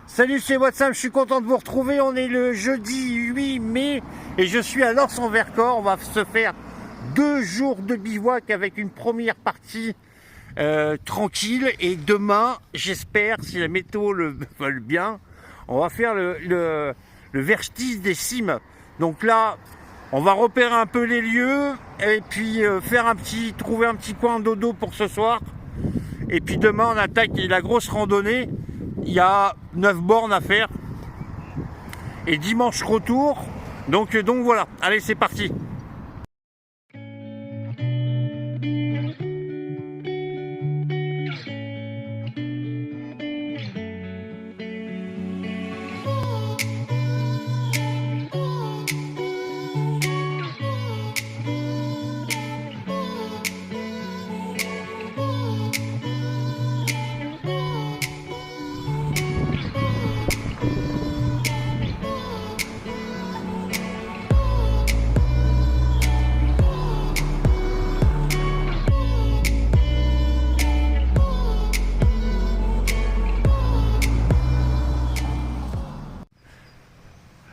Salut, c'est WhatsApp, je suis content de vous retrouver. On est le jeudi 8 mai et je suis à Lens-en-Vercors. On va se faire 2 jours de bivouac avec une première partie tranquille. Et demain, j'espère, si la météo le veut bien, on va faire le vertige des cimes. Donc là, on va repérer un peu les lieux et puis trouver un petit coin dodo pour ce soir. Et puis demain, on attaque la grosse randonnée. Il y a 9 bornes à faire. Et dimanche, retour. Donc voilà. Allez, c'est parti.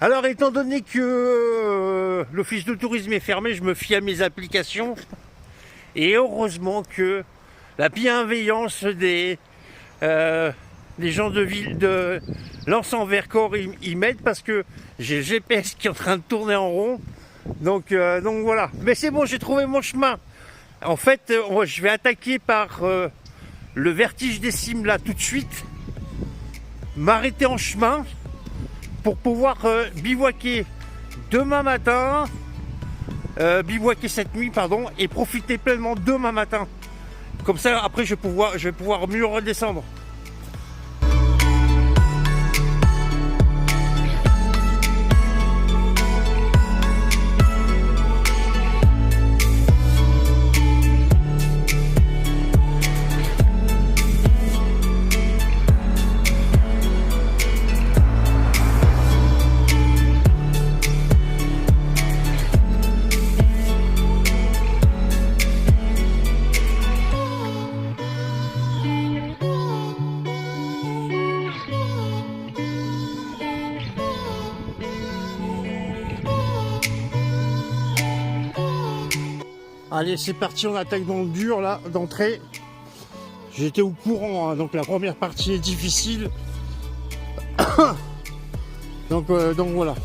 Alors, étant donné que l'office de tourisme est fermé, je me fie à mes applications. Et heureusement que la bienveillance des gens de ville de Lens-en-Vercors, ils m'aident parce que j'ai le GPS qui est en train de tourner en rond. Donc voilà. Mais c'est bon, j'ai trouvé mon chemin. En fait, je vais attaquer par le vertige des cimes là tout de suite. M'arrêter en chemin pour pouvoir bivouaquer demain matin, bivouaquer cette nuit, pardon, et profiter pleinement demain matin. Comme ça, après, je vais pouvoir mieux redescendre. Allez, c'est parti, on attaque dans le dur là, d'entrée. J'étais au courant, hein, donc la première partie est difficile. donc voilà.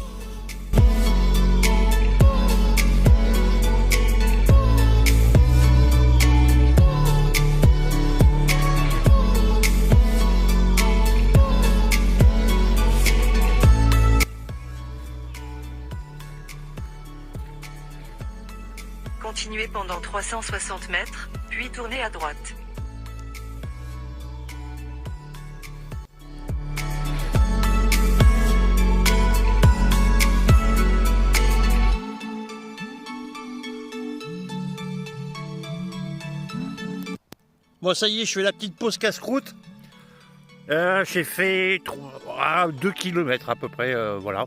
Continuez pendant 360 mètres, puis tournez à droite. Bon, ça y est, je fais la petite pause casse-croûte. J'ai fait 2 km à peu près, voilà.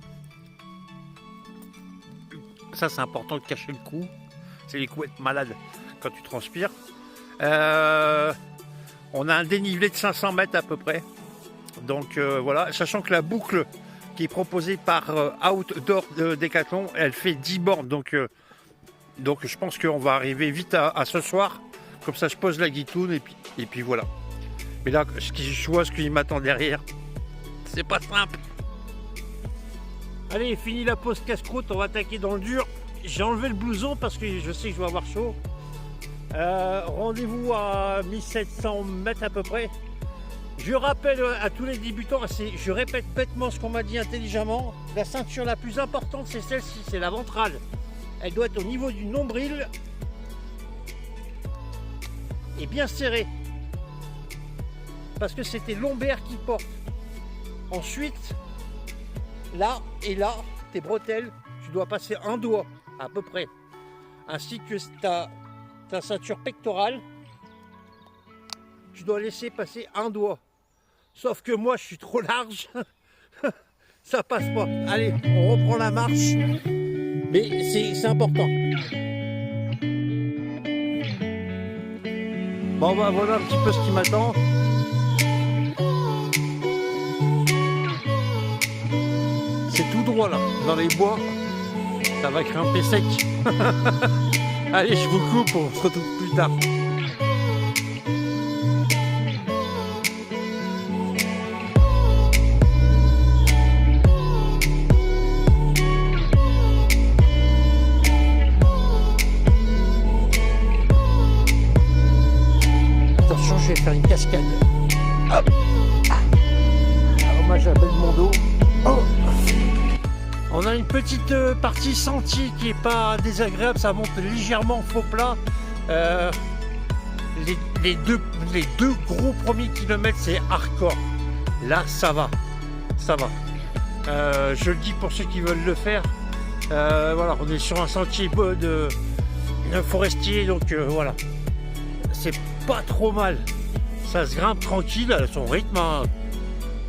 Ça, c'est important de cacher le cou. C'est les couettes malades quand tu transpires. On a un dénivelé de 500 mètres à peu près. Donc voilà, sachant que la boucle qui est proposée par Outdoor Decathlon, elle fait 10 bornes. Donc je pense qu'on va arriver vite à ce soir. Comme ça, je pose la guitoune et puis voilà. Mais là, je vois ce qui m'attend derrière. C'est pas simple. Allez, fini la pause casse-croûte, on va attaquer dans le dur. J'ai enlevé le blouson parce que je sais que je vais avoir chaud. Rendez-vous à 1700 mètres à peu près. Je rappelle à tous les débutants, je répète bêtement ce qu'on m'a dit intelligemment. La ceinture la plus importante, c'est celle-ci, c'est la ventrale. Elle doit être au niveau du nombril et bien serrée. Parce que c'était lombaire qui porte. Ensuite, là et là, tes bretelles, tu dois passer un doigt à peu près, ainsi que ta ceinture pectorale, tu dois laisser passer un doigt. Sauf que moi, je suis trop large, ça passe pas. Allez, on reprend la marche, mais c'est important. Bon, bah voilà un petit peu ce qui m'attend. dans les bois. Ça va grimper sec. Allez, je vous coupe, on se retrouve plus tard. Attention, je vais faire une cascade. Hop. Hommage à Belmondo. Oh. On a une petite partie sentier qui est pas désagréable, ça monte légèrement faux plat. Les deux gros premiers kilomètres, c'est hardcore. Là, ça va. Je le dis pour ceux qui veulent le faire. Voilà, on est sur un sentier de forestier, donc voilà. C'est pas trop mal. Ça se grimpe tranquille à son rythme. Hein.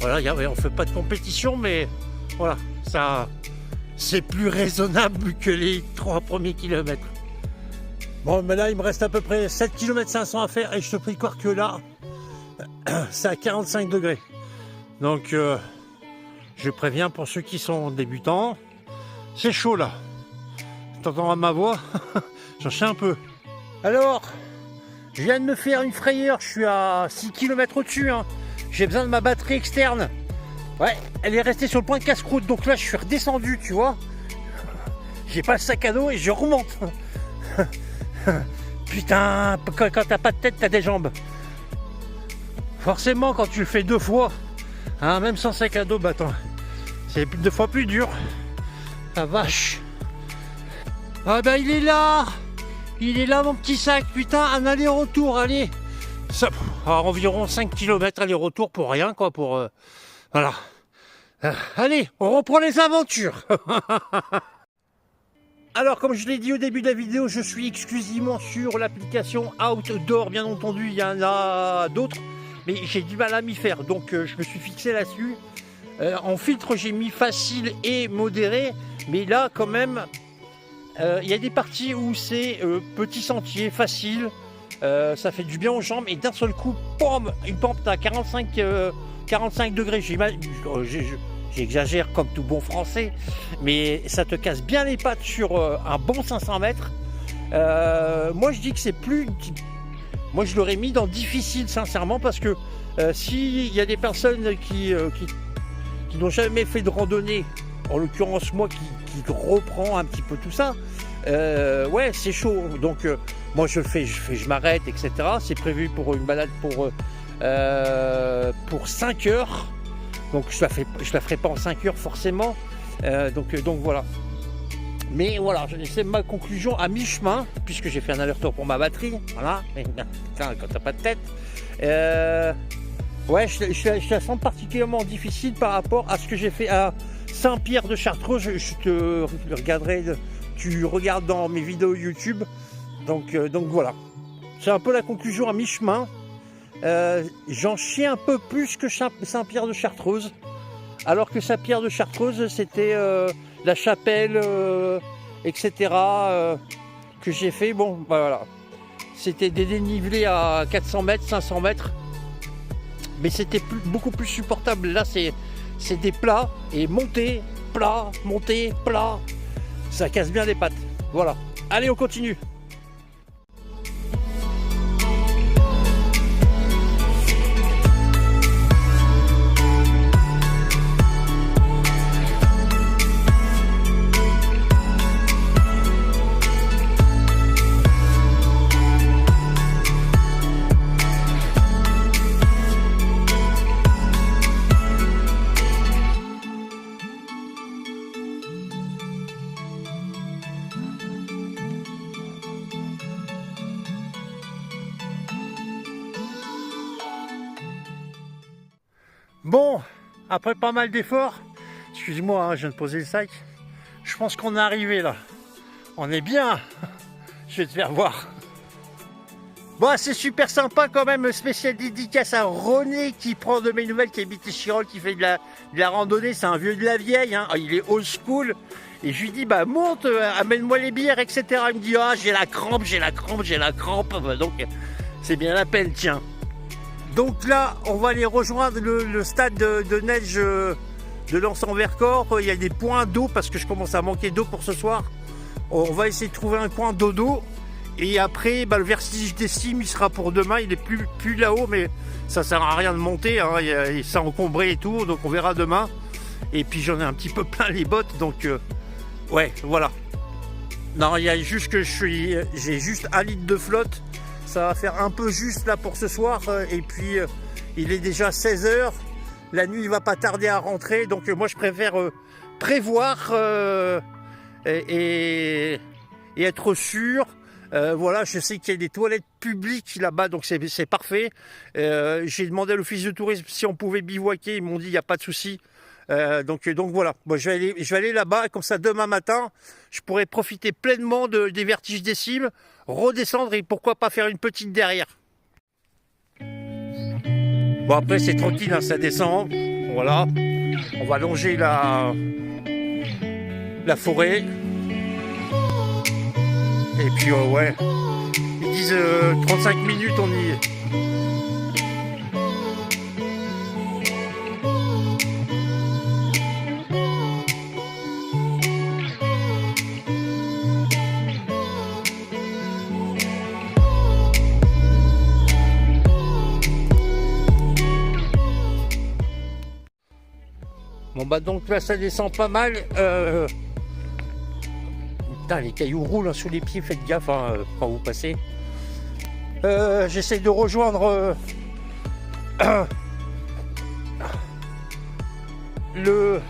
Voilà, on fait pas de compétition, mais voilà, ça, c'est plus raisonnable que les 3 premiers kilomètres. Bon, mais là, il me reste à peu près 7 km 500 à faire et je te prie de croire que là, c'est à 45 degrés. Donc, je préviens pour ceux qui sont débutants, c'est chaud là. T'entends ma voix? J'en sais un peu. Alors, je viens de me faire une frayeur, je suis à 6 km au-dessus. Hein. J'ai besoin de ma batterie externe. Ouais, elle est restée sur le point de casse-croûte, donc là je suis redescendu, tu vois. J'ai pas le sac à dos et je remonte. Putain, quand t'as pas de tête, t'as des jambes. Forcément, quand tu le fais 2 fois, hein, même sans sac à dos, bah attends, c'est 2 fois plus dur. La vache. Ah bah il est là mon petit sac, putain, un aller-retour, allez. Ça, environ 5 km aller-retour pour rien, quoi, pour... voilà. Allez, on reprend les aventures. Alors, comme je l'ai dit au début de la vidéo, je suis exclusivement sur l'application Outdoor. Bien entendu, il y en a d'autres, mais j'ai du mal à m'y faire. Donc, je me suis fixé là-dessus. En filtre, j'ai mis facile et modéré. Mais là, quand même, il y a des parties où c'est petit sentier, facile. Ça fait du bien aux jambes. Et d'un seul coup, boum, une pente à 45 degrés. J'exagère comme tout bon français, mais ça te casse bien les pattes sur un bon 500 mètres. Moi, je dis que c'est plus... Moi, je l'aurais mis dans difficile, sincèrement, parce que s'il y a des personnes qui n'ont jamais fait de randonnée, en l'occurrence moi qui reprends un petit peu tout ça, ouais, c'est chaud. Donc, moi, je m'arrête, etc. C'est prévu pour une balade pour 5 heures. Donc je la ferai pas en 5 heures forcément. Donc voilà. Mais voilà, c'est ma conclusion à mi-chemin, puisque j'ai fait un aller-retour pour ma batterie. Voilà. Quand t'as pas de tête. Ouais, je la sens particulièrement difficile par rapport à ce que j'ai fait à Saint-Pierre-de-Chartreux. Je te regarderai, tu regardes dans mes vidéos YouTube. Donc voilà. C'est un peu la conclusion à mi-chemin. J'en chie un peu plus que Saint-Pierre-de-Chartreuse, alors que Saint-Pierre-de-Chartreuse c'était la chapelle, etc. Que j'ai fait. Bon, bah voilà, c'était des dénivelés à 400 mètres, 500 mètres, mais c'était beaucoup plus supportable. Là, c'est des plats et monter, plat, monter, plat, ça casse bien les pattes. Voilà. Allez, on continue. Bon, après pas mal d'efforts, excuse-moi, hein, je viens de poser le sac, je pense qu'on est arrivé là. On est bien. Je vais te faire voir. Bon, c'est super sympa quand même, spécial dédicace à René qui prend de mes nouvelles, qui habite Chirol, qui fait de la randonnée. C'est un vieux de la vieille, hein. Il est old school. Et je lui dis, bah monte, amène-moi les bières, etc. Il me dit, ah, j'ai la crampe. Donc, c'est bien la peine, tiens. Donc là, on va aller rejoindre le stade de neige de Lens en Vercors. Il y a des points d'eau parce que je commence à manquer d'eau pour ce soir. On va essayer de trouver un coin dodo. Et après, le vertige des cimes, il sera pour demain. Il est plus là-haut, mais ça sert à rien de monter. Hein. Il s'est encombré et tout, donc on verra demain. Et puis j'en ai un petit peu plein les bottes, donc ouais, voilà. Non, il y a juste que j'ai juste 1 litre de flotte. Ça va faire un peu juste là pour ce soir. Et puis il est déjà 16h. La nuit, il va pas tarder à rentrer. Donc moi, je préfère prévoir et être sûr. Voilà, je sais qu'il y a des toilettes publiques là-bas, donc c'est parfait. J'ai demandé à l'office de tourisme si on pouvait bivouaquer. Ils m'ont dit il n'y a pas de souci. Donc voilà, moi, je vais aller là-bas, comme ça demain matin, je pourrai profiter pleinement des vertiges des cimes, redescendre et pourquoi pas faire une petite derrière. Bon, après c'est tranquille, hein, ça descend, voilà, on va longer la forêt. Et puis ouais, ils disent 35 minutes on y est. Bon donc là ça descend pas mal. Putain, les cailloux roulent sous les pieds, faites gaffe hein, quand vous passez. J'essaie de rejoindre le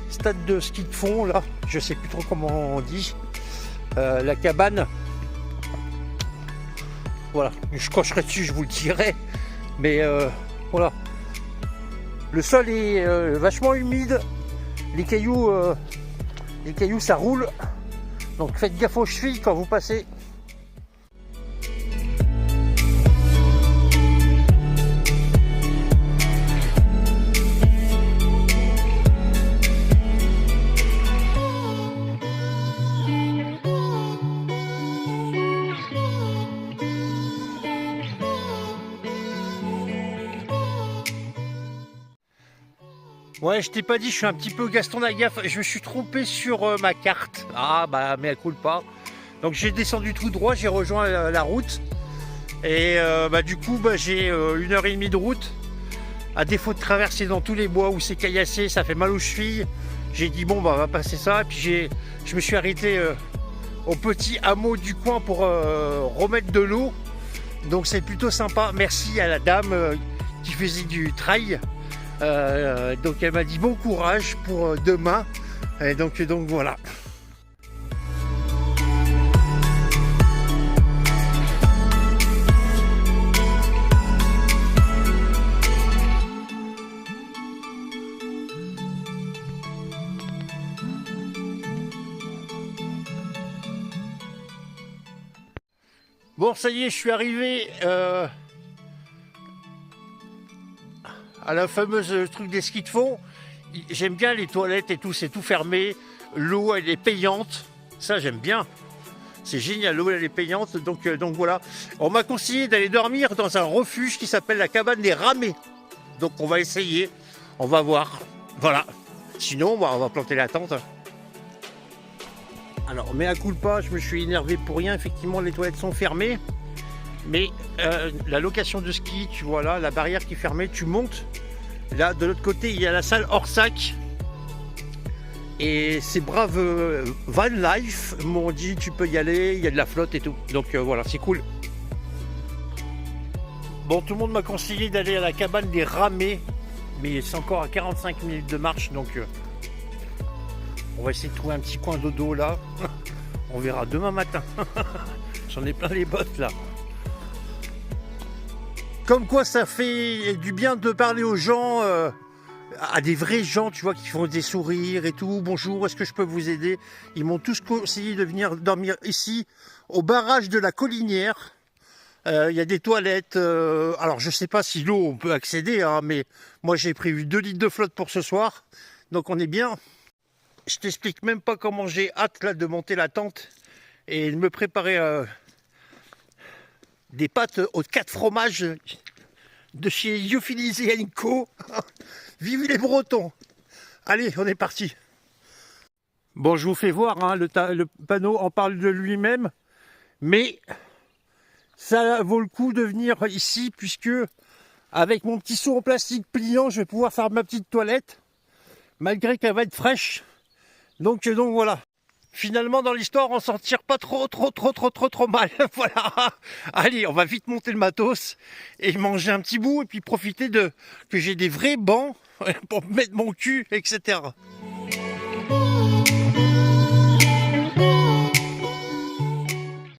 stade de ski de fond là, je sais plus trop comment on dit, la cabane. Voilà, quand je serai dessus je vous le dirai, mais voilà. Le sol est vachement humide, les cailloux ça roule, donc faites gaffe aux chevilles quand vous passez. Ouais, je t'ai pas dit, je suis un petit peu Gaston Lagaffe. Je me suis trompé sur ma carte. Ah, mea culpa. Donc j'ai descendu tout droit, j'ai rejoint la route. Et du coup, j'ai 1h30 de route. À défaut de traverser dans tous les bois où c'est caillassé, ça fait mal aux chevilles. J'ai dit, bon, on va passer ça. Et puis je me suis arrêté au petit hameau du coin pour remettre de l'eau. Donc c'est plutôt sympa. Merci à la dame qui faisait du trail. Donc elle m'a dit bon courage pour demain, et donc voilà. Bon, ça y est, je suis arrivé à la fameuse truc des skis de fond. J'aime bien les toilettes et tout, c'est tout fermé. L'eau, elle est payante. Ça, j'aime bien. C'est génial, l'eau, elle est payante. Donc voilà. On m'a conseillé d'aller dormir dans un refuge qui s'appelle la cabane des Ramets. Donc on va essayer. On va voir. Voilà. Sinon, on va planter la tente. Alors, mea culpa, je me suis énervé pour rien. Effectivement, les toilettes sont fermées. Mais la location de ski, tu vois là, la barrière qui est fermée, tu montes. Là, de l'autre côté, il y a la salle hors sac. Et ces braves Van Life m'ont dit, tu peux y aller, il y a de la flotte et tout. Donc voilà, c'est cool. Bon, tout le monde m'a conseillé d'aller à la cabane des Ramets. Mais c'est encore à 45 minutes de marche, donc on va essayer de trouver un petit coin dodo là. On verra demain matin. J'en ai plein les bottes là. Comme quoi ça fait du bien de parler aux gens, à des vrais gens, tu vois, qui font des sourires et tout. Bonjour, est-ce que je peux vous aider? Ils m'ont tous conseillé de venir dormir ici, au barrage de la Collinière. Il y a des toilettes. Alors je sais pas si l'eau on peut accéder, hein, mais moi j'ai prévu 2 litres de flotte pour ce soir. Donc on est bien. Je t'explique même pas comment j'ai hâte là de monter la tente et de me préparer des pâtes aux 4 fromages de chez Lyophilis & Co. Vive les Bretons! Allez, on est parti. Bon, je vous fais voir, hein, le panneau en parle de lui-même, mais ça vaut le coup de venir ici, puisque avec mon petit seau en plastique pliant, je vais pouvoir faire ma petite toilette, malgré qu'elle va être fraîche. Donc voilà. Finalement, dans l'histoire, on s'en tire pas trop mal. Voilà. Allez, on va vite monter le matos et manger un petit bout et puis profiter que j'ai des vrais bancs pour mettre mon cul, etc.